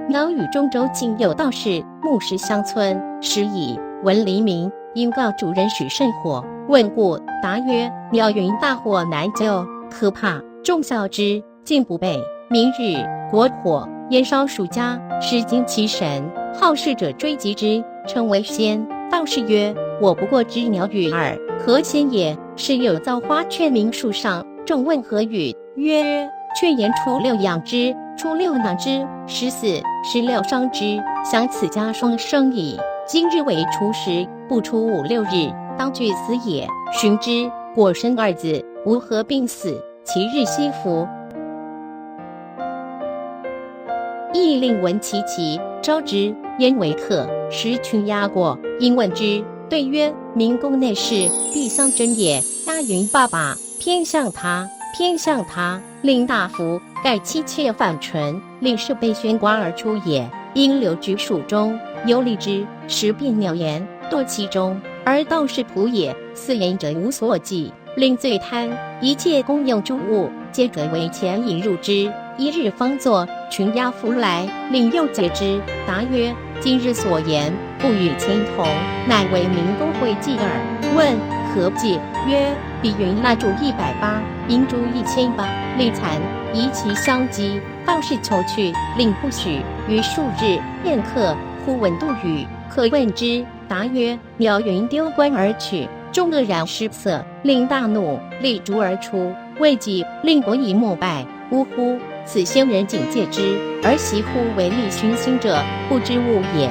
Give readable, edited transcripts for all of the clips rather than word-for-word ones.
苗与中州竟有道士、牧师相村，时已闻黎明，因告主人许甚火。问故，答曰：苗云大火难救，可怕，众笑之，竟不备。明日国火，延烧数家，失惊其神。好事者追击之，称为仙。道士曰：我不过知鸟语耳，何仙也？时有造花雀鸣树上，众问何语？曰：雀言初六养之，初六囊之，14、16伤之，想此家双生矣。今日为初10，不出5、6日，当俱死也。寻之，果生2子，无合并死，其日西服。亦令闻其奇，招之，焉为客，时群鸦过，因问之，对曰：明宫内侍，必相争也。鸦云：爸爸，偏向他，偏向他。令大夫盖妻妾反唇，令侍被宣刮而出也。因留居蜀中，游历之，时变鸟言，堕其中，而道士仆也。似言者无所忌，令醉贪，一切公用诸物，皆得为钱引入之。一日方作，群鸦伏来，令诱解之。答曰：今日所言，不与前同，乃为明公会计耳。问何计？曰：比云蜡烛180，银珠1008，令残，夷其相击。道士求去，令不许。于数日宴客，忽闻杜语，可问之。答曰：苗云丢冠而去，众愕然失色，令大怒，立烛而出。未几，令伯夷膜拜。呜呼！此仙人警戒之，而习乎为利熏心者，不知物也。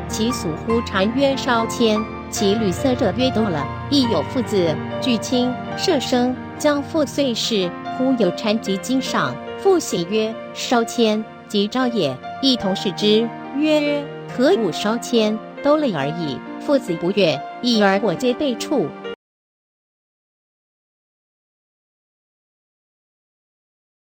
其俗呼常曰烧签，其绿色者曰多了。亦有父子具亲舍生，将父遂逝，忽有禅及经上，父喜曰：烧签，即招也。一同视之，曰：可勿烧签，都累而已。父子不悦，已而我皆被处。